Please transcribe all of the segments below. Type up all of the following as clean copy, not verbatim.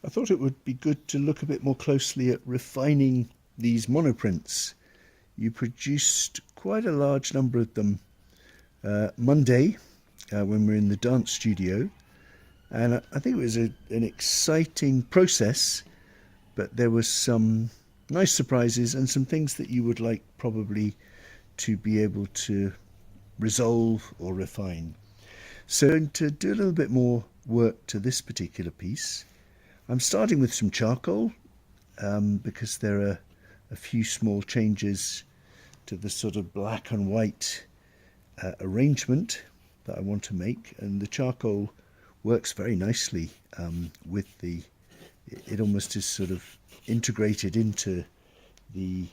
I thought it would be good to look a bit more closely at refining these monoprints. You produced quite a large number of them Monday when we were in the dance studio, and I think it was an exciting process, but there was some nice surprises and some things that you would like probably to be able to resolve or refine. So to do a little bit more work to this particular piece, I'm starting with some charcoal because there are a few small changes to the sort of black and white arrangement that I want to make, and the charcoal works very nicely with it almost is sort of integrated into the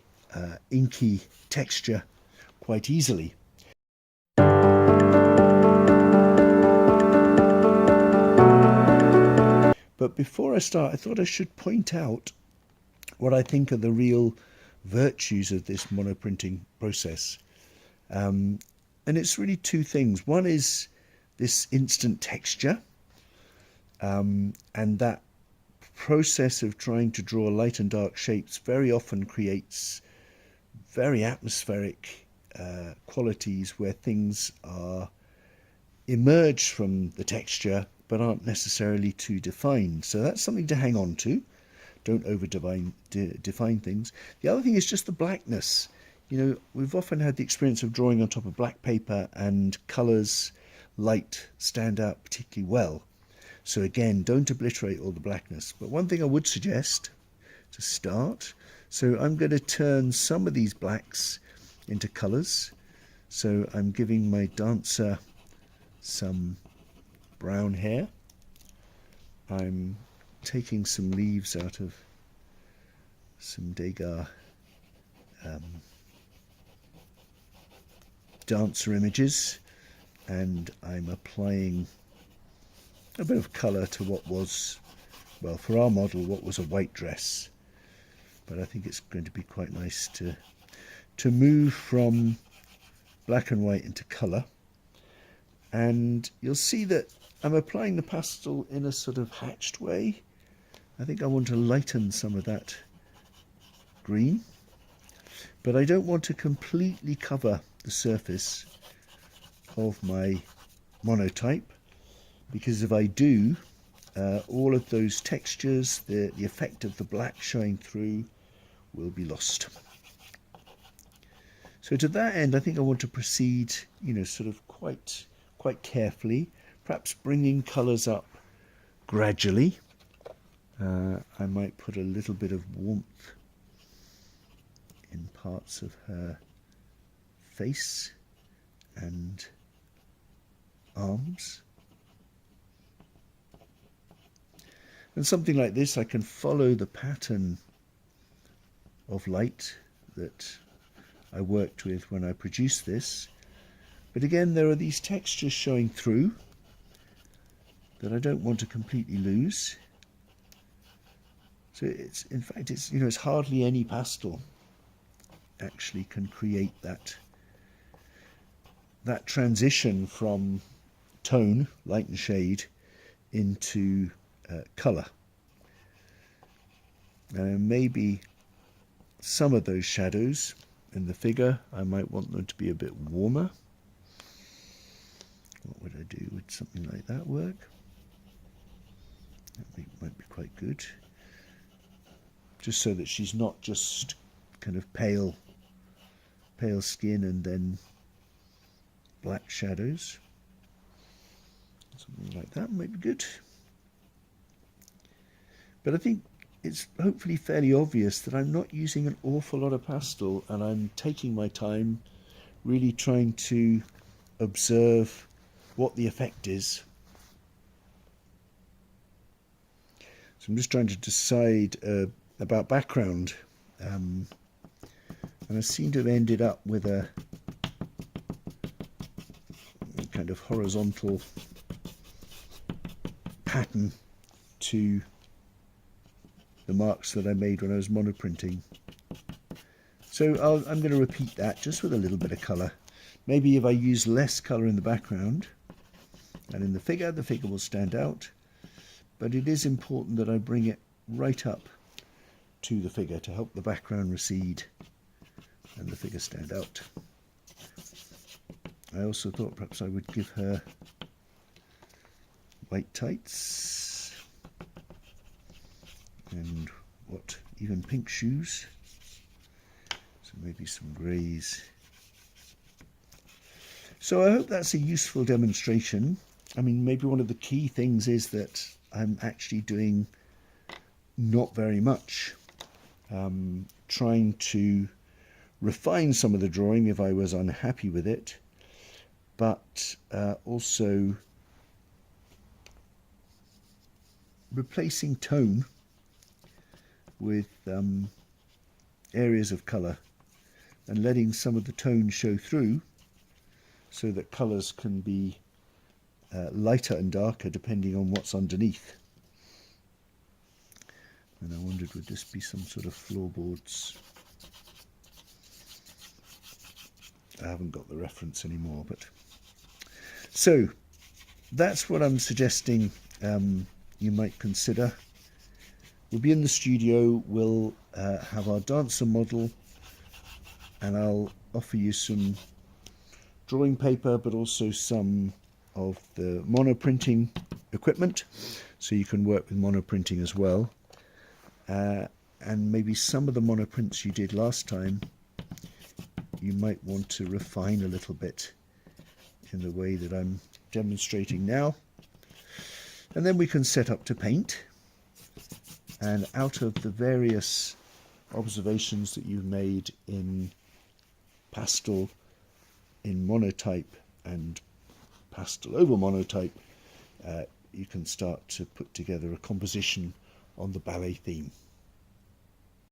inky texture quite easily. But before I start, I thought I should point out what I think are the real virtues of this monoprinting process. And it's really two things. One is this instant texture, and that process of trying to draw light and dark shapes very often creates very atmospheric qualities where things are emerge from the texture but aren't necessarily too defined. So that's something to hang on to. Don't over define things. The other thing is just the blackness. You know, we've often had the experience of drawing on top of black paper and colours, light stand out particularly well. So again, don't obliterate all the blackness. But one thing I would suggest to start, so I'm going to turn some of these blacks into colours. So I'm giving my dancer some brown hair. I'm taking some leaves out of some Degas dancer images, and I'm applying a bit of colour to what was, well, for our model, what was a white dress. But I think it's going to be quite nice to move from black and white into colour. And you'll see that I'm applying the pastel in a sort of hatched way. I think I want to lighten some of that green, but I don't want to completely cover the surface of my monotype, because if I do, all of those textures, the effect of the black showing through, will be lost. So to that end, I think I want to proceed, you know, sort of quite carefully, perhaps bringing colours up gradually. I might put a little bit of warmth in parts of her face and arms. And something like this, I can follow the pattern of light that I worked with when I produced this. But again, there are these textures showing through that I don't want to completely lose. So it's, in fact, it's, you know, it's hardly any pastel actually can create that transition from tone, light and shade, into colour. Maybe some of those shadows in the figure, I might want them to be a bit warmer. What would I do? Would something like that work? That might be quite good. Just so that she's not just kind of pale skin and then black shadows. Something like that might be good. But I think it's hopefully fairly obvious that I'm not using an awful lot of pastel, and I'm taking my time really trying to observe what the effect is. So I'm just trying to decide about background, and I seem to have ended up with a kind of horizontal pattern to the marks that I made when I was monoprinting. So I'm going to repeat that just with a little bit of colour. Maybe if I use less colour in the background and in the figure will stand out. but it is important that I bring it right up to the figure to help the background recede and the figure stand out. I also thought perhaps I would give her white tights and even pink shoes, so maybe some greys. So I hope that's a useful demonstration. I mean, maybe one of the key things is that I'm actually doing not very much, trying to refine some of the drawing if I was unhappy with it, but also replacing tone with areas of colour and letting some of the tone show through so that colours can be lighter and darker depending on what's underneath. And I wondered, would this be some sort of floorboards? I haven't got the reference anymore, but so that's what I'm suggesting you might consider. We'll be in the studio, we'll have our dancer model, and I'll offer you some drawing paper, but also some of the monoprinting equipment, so you can work with monoprinting as well. And maybe some of the monoprints you did last time, you might want to refine a little bit in the way that I'm demonstrating now. And then we can set up to paint. And out of the various observations that you've made in pastel, in monotype and pastel over monotype, you can start to put together a composition on the ballet theme.